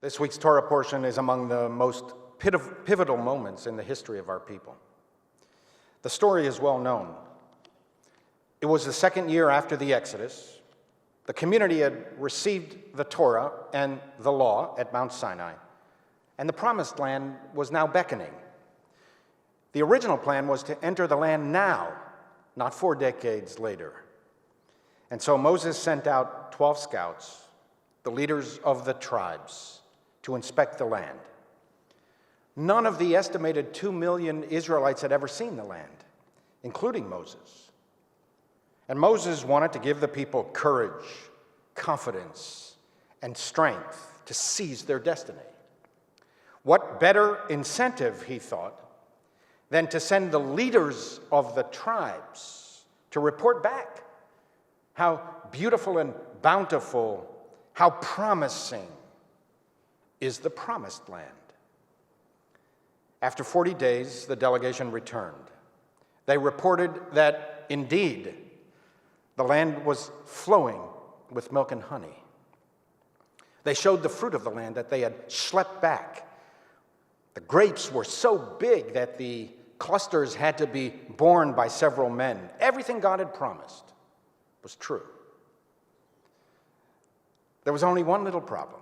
This week's Torah portion is among the most pivotal moments in the history of our people. The story is well known. It was the second year after the Exodus. The community had received the Torah and the law at Mount Sinai, and the Promised Land was now beckoning. The original plan was to enter the land now, not 4 decades later. And so Moses sent out 12 scouts, the leaders of the tribes, to inspect the land. None of the estimated 2 million Israelites had ever seen the land, including Moses. And Moses wanted to give the people courage, confidence, and strength to seize their destiny. What better incentive, he thought, than to send the leaders of the tribes to report back how beautiful and bountiful, how promising is the Promised Land. After 40 days, the delegation returned. They reported that, indeed, the land was flowing with milk and honey. They showed the fruit of the land that they had schlepped back. The grapes were so big that the clusters had to be borne by several men. Everything God had promised was true. There was only one little problem.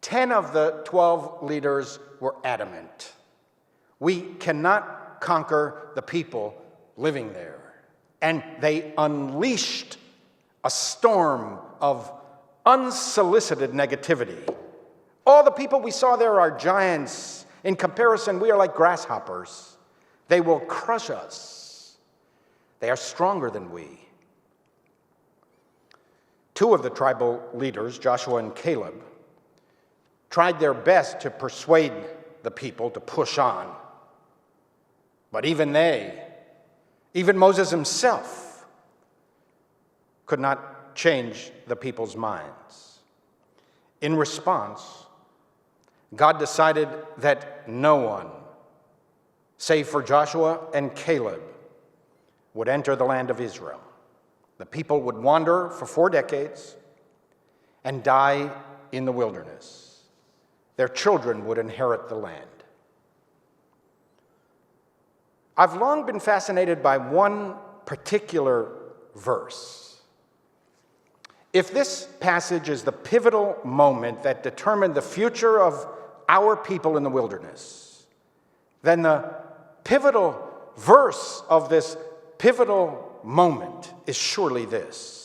10 of the 12 leaders were adamant. We cannot conquer the people living there. And they unleashed a storm of unsolicited negativity. All the people we saw there are giants. In comparison, we are like grasshoppers. They will crush us. They are stronger than we. 2 of the tribal leaders, Joshua and Caleb, tried their best to persuade the people to push on. But even Moses himself, could not change the people's minds. In response, God decided that no one, save for Joshua and Caleb, would enter the land of Israel. The people would wander for 4 decades and die in the wilderness. Their children would inherit the land. I've long been fascinated by one particular verse. If this passage is the pivotal moment that determined the future of our people in the wilderness, then the pivotal verse of this pivotal moment is surely this.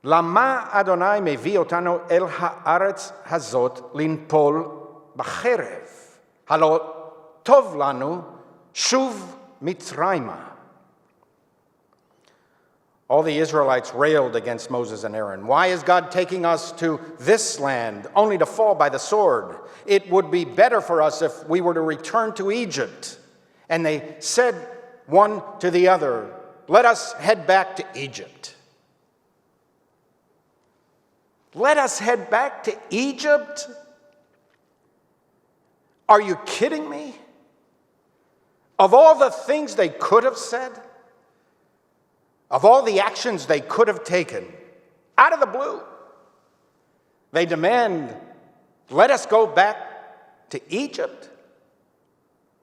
Lama Adonai mevi otanu el haaretz hazot linpol b'cherev, halo tov lanu shuv mitzrayma. All the Israelites railed against Moses and Aaron. Why is God taking us to this land only to fall by the sword? It would be better for us if we were to return to Egypt. And they said one to the other, let us head back to Egypt. Let us head back to Egypt? Are you kidding me? Of all the things they could have said, of all the actions they could have taken, out of the blue, they demand, let us go back to Egypt?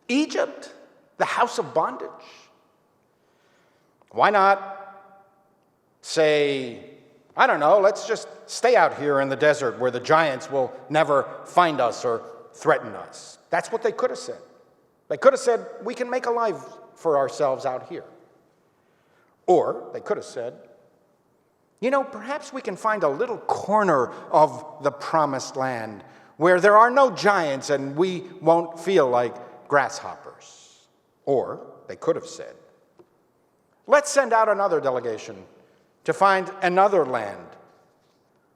Egypt, the house of bondage? Why not say, I don't know, let's just stay out here in the desert where the giants will never find us or threaten us? That's what they could have said. They could have said, we can make a life for ourselves out here. Or they could have said, perhaps we can find a little corner of the Promised Land where there are no giants and we won't feel like grasshoppers. Or they could have said, let's send out another delegation to find another land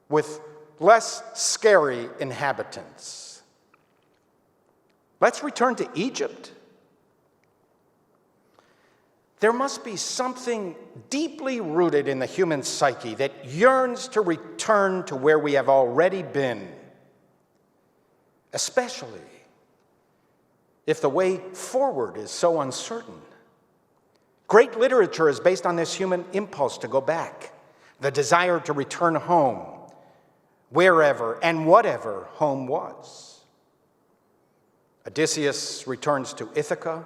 with less scary inhabitants. Let's return to Egypt. There must be something deeply rooted in the human psyche that yearns to return to where we have already been, especially if the way forward is so uncertain. Great literature is based on this human impulse to go back, the desire to return home. wherever and whatever home was. Odysseus returns to Ithaca.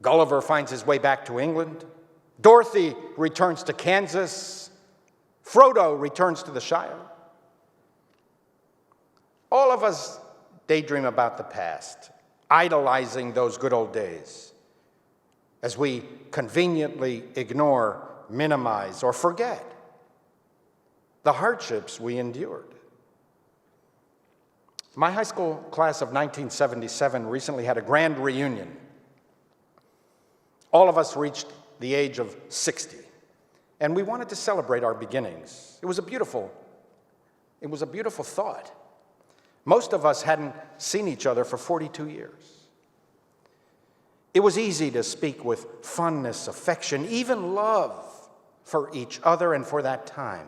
Gulliver finds his way back to England. Dorothy returns to Kansas. Frodo returns to the Shire. All of us daydream about the past, idolizing those good old days, as we conveniently ignore, minimize, or forget the hardships we endured. My high school class of 1977 recently had a grand reunion. All of us reached the age of 60, and we wanted to celebrate our beginnings. It was a beautiful thought. Most of us hadn't seen each other for 42 years. It was easy to speak with fondness, affection, even love for each other and for that time,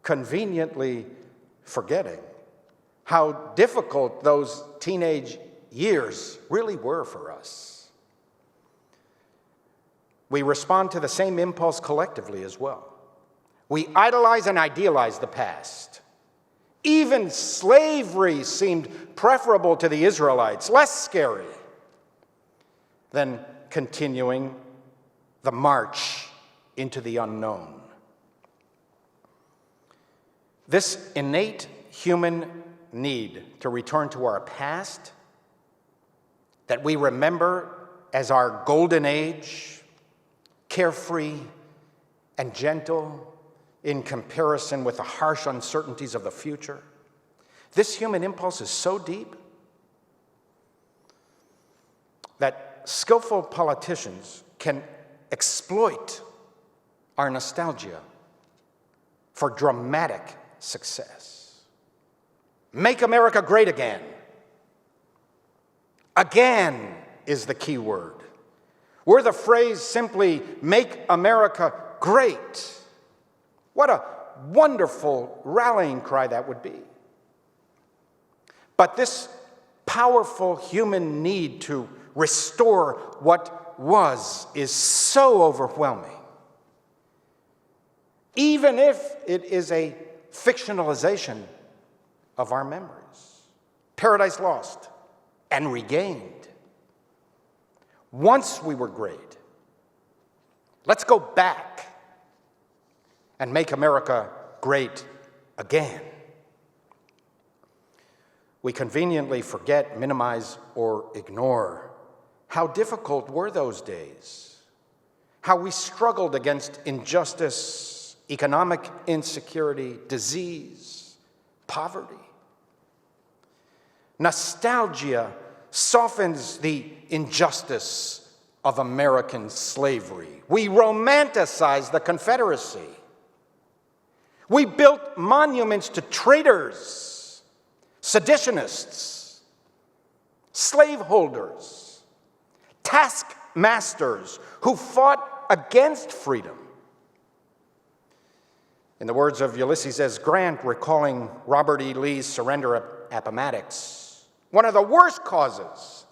conveniently forgetting how difficult those teenage years really were for us. We respond to the same impulse collectively as well. We idolize and idealize the past. Even slavery seemed preferable to the Israelites, less scary than continuing the march into the unknown. This innate human need to return to our past, that we remember as our golden age, carefree and gentle in comparison with the harsh uncertainties of the future. This human impulse is so deep that skillful politicians can exploit our nostalgia for dramatic success. Make America great again. Again is the key word. Were the phrase simply, make America great, what a wonderful rallying cry that would be. But this powerful human need to restore what was is so overwhelming. Even if it is a fictionalization of our memories. Paradise Lost and Regained. Once we were great. Let's go back and make America great again. We conveniently forget, minimize, or ignore how difficult were those days, how we struggled against injustice, economic insecurity, disease, poverty. Nostalgia softens the injustice of American slavery. We romanticize the Confederacy. We built monuments to traitors, seditionists, slaveholders, taskmasters who fought against freedom. In the words of Ulysses S. Grant, recalling Robert E. Lee's surrender at Appomattox, one of the worst causes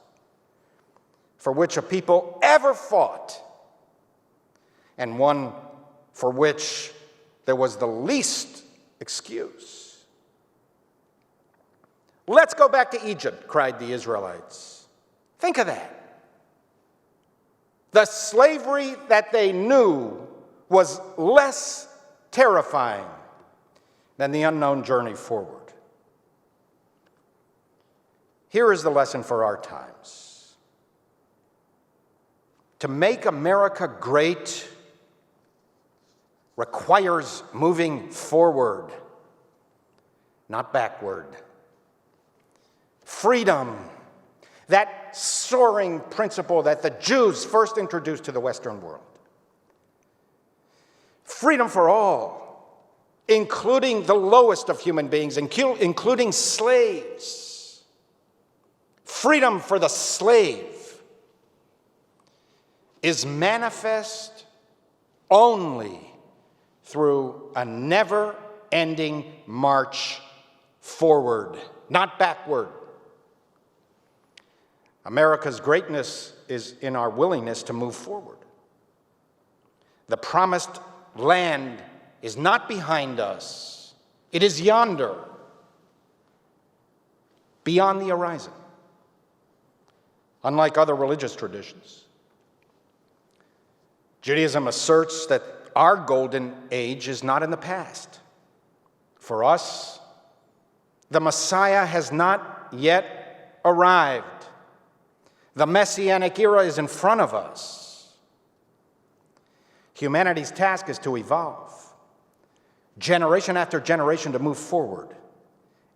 for which a people ever fought, and one for which there was the least excuse. Let's go back to Egypt, cried the Israelites. Think of that. The slavery that they knew was less terrifying than the unknown journey forward. Here is the lesson for our times. To make America great requires moving forward, not backward. Freedom, that soaring principle that the Jews first introduced to the Western world. Freedom for all, including the lowest of human beings, including slaves. Freedom for the slave is manifest only through a never-ending march forward, not backward. America's greatness is in our willingness to move forward. The promised land is not behind us. It is yonder, beyond the horizon, unlike other religious traditions. Judaism asserts that our golden age is not in the past. For us, the Messiah has not yet arrived. The Messianic era is in front of us. Humanity's task is to evolve, generation after generation, to move forward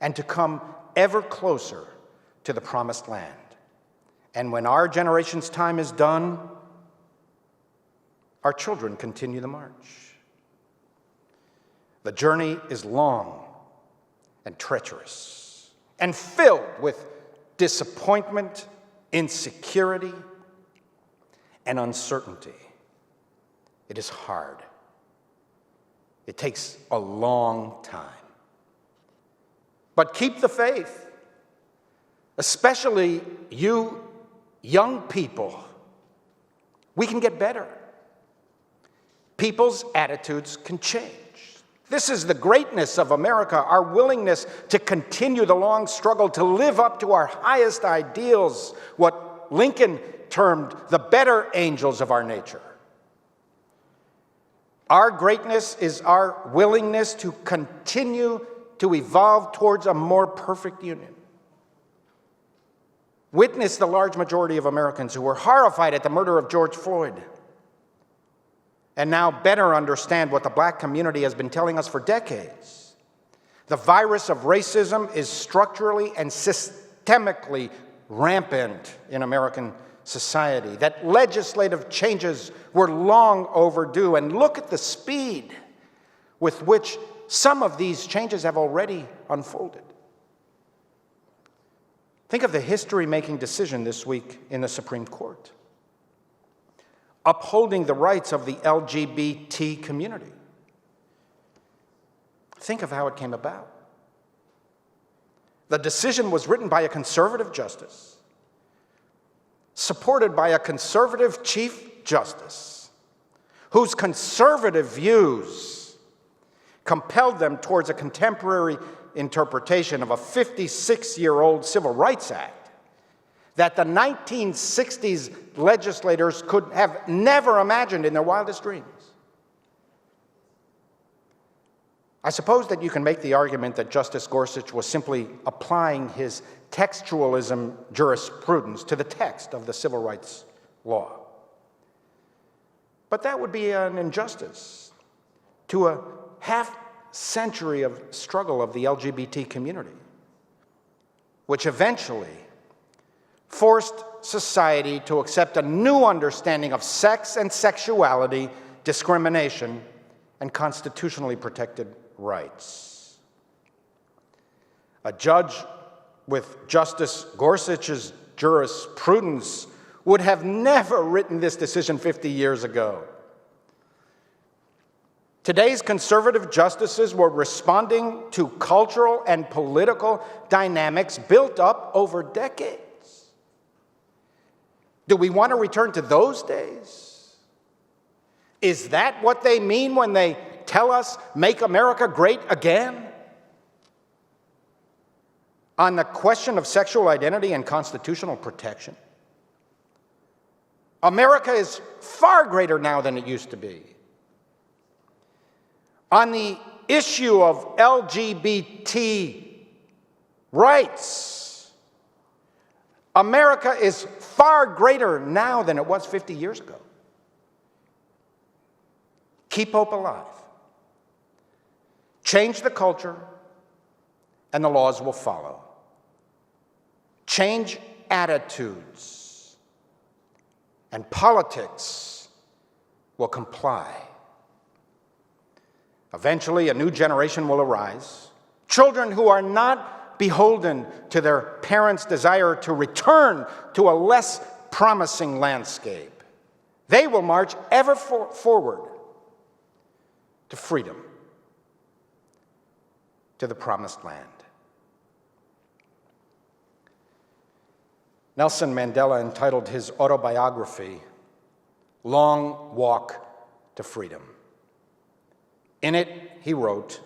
and to come ever closer to the promised land. And when our generation's time is done, our children continue the march. The journey is long and treacherous and filled with disappointment, insecurity, and uncertainty. It is hard. It takes a long time. But keep the faith, especially you young people. We can get better. People's attitudes can change. This is the greatness of America, our willingness to continue the long struggle to live up to our highest ideals, what Lincoln termed the better angels of our nature. Our greatness is our willingness to continue to evolve towards a more perfect union. Witness the large majority of Americans who were horrified at the murder of George Floyd and now better understand what the black community has been telling us for decades. The virus of racism is structurally and systemically rampant in American society, that legislative changes were long overdue, and look at the speed with which some of these changes have already unfolded. Think of the history-making decision this week in the Supreme Court, upholding the rights of the LGBT community. Think of how it came about. The decision was written by a conservative justice, supported by a conservative Chief Justice, whose conservative views compelled them towards a contemporary interpretation of a 56-year-old Civil Rights Act that the 1960s legislators could have never imagined in their wildest dreams. I suppose that you can make the argument that Justice Gorsuch was simply applying his textualism jurisprudence to the text of the civil rights law. But that would be an injustice to a half-century of struggle of the LGBT community, which eventually forced society to accept a new understanding of sex and sexuality, discrimination, and constitutionally protected rights. A judge with Justice Gorsuch's jurisprudence would have never written this decision 50 years ago. Today's conservative justices were responding to cultural and political dynamics built up over decades. Do we want to return to those days? Is that what they mean when they tell us, "Make America great again"? On the question of sexual identity and constitutional protection, America is far greater now than it used to be. On the issue of LGBT rights, America is far greater now than it was 50 years ago. Keep hope alive. Change the culture, and the laws will follow. Change attitudes, and politics will comply. Eventually, a new generation will arise, children who are not beholden to their parents' desire to return to a less promising landscape. They will march ever forward to freedom, to the promised land. Nelson Mandela entitled his autobiography, "Long Walk to Freedom." In it, he wrote,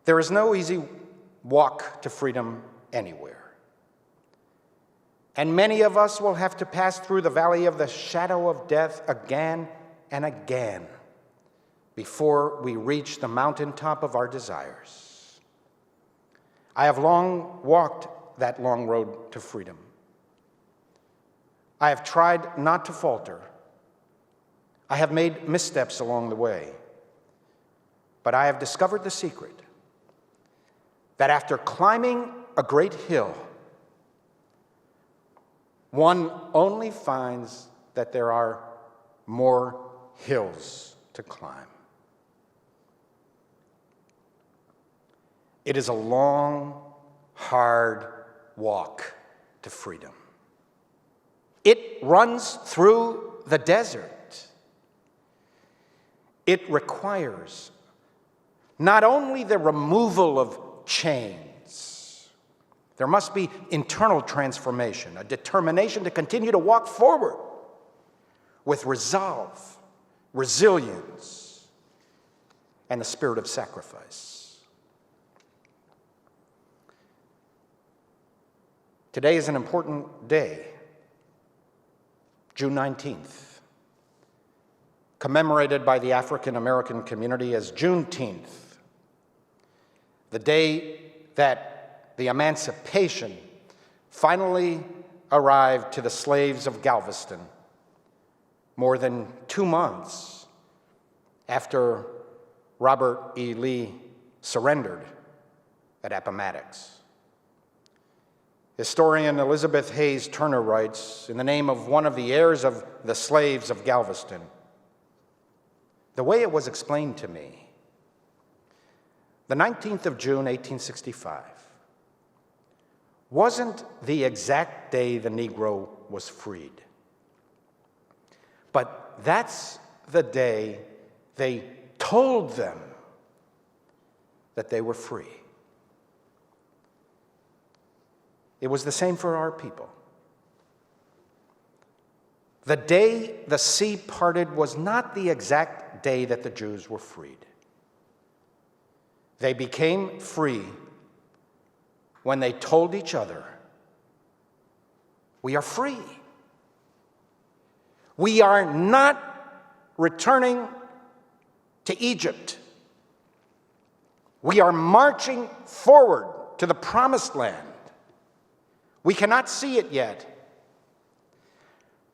There is no easy walk to freedom anywhere. And many of us will have to pass through the valley of the shadow of death again and again before we reach the mountaintop of our desires. I have long walked that long road to freedom. I have tried not to falter. I have made missteps along the way. But I have discovered the secret that after climbing a great hill, one only finds that there are more hills to climb. It is a long, hard walk to freedom. It runs through the desert. It requires not only the removal of chains, there must be internal transformation, a determination to continue to walk forward with resolve, resilience, and the spirit of sacrifice. Today is an important day, June 19th, commemorated by the African American community as Juneteenth, the day that the emancipation finally arrived to the slaves of Galveston, more than 2 months after Robert E. Lee surrendered at Appomattox. Historian Elizabeth Hayes Turner writes, in the name of one of the heirs of the slaves of Galveston, the way it was explained to me, the 19th of June, 1865, wasn't the exact day the Negro was freed, but that's the day they told them that they were free. It was the same for our people. The day the sea parted was not the exact day that the Jews were freed. They became free when they told each other, we are free. We are not returning to Egypt. We are marching forward to the promised land. We cannot see it yet,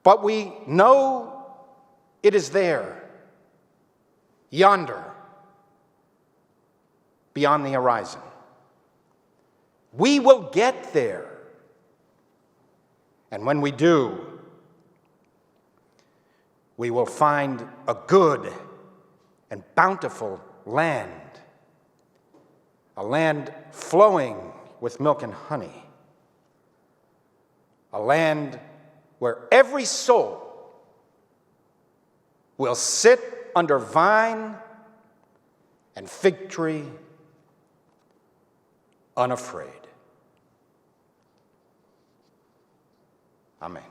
but we know it is there, yonder, beyond the horizon. We will get there. And when we do, we will find a good and bountiful land, a land flowing with milk and honey, a land where every soul will sit under vine and fig tree unafraid. Amen.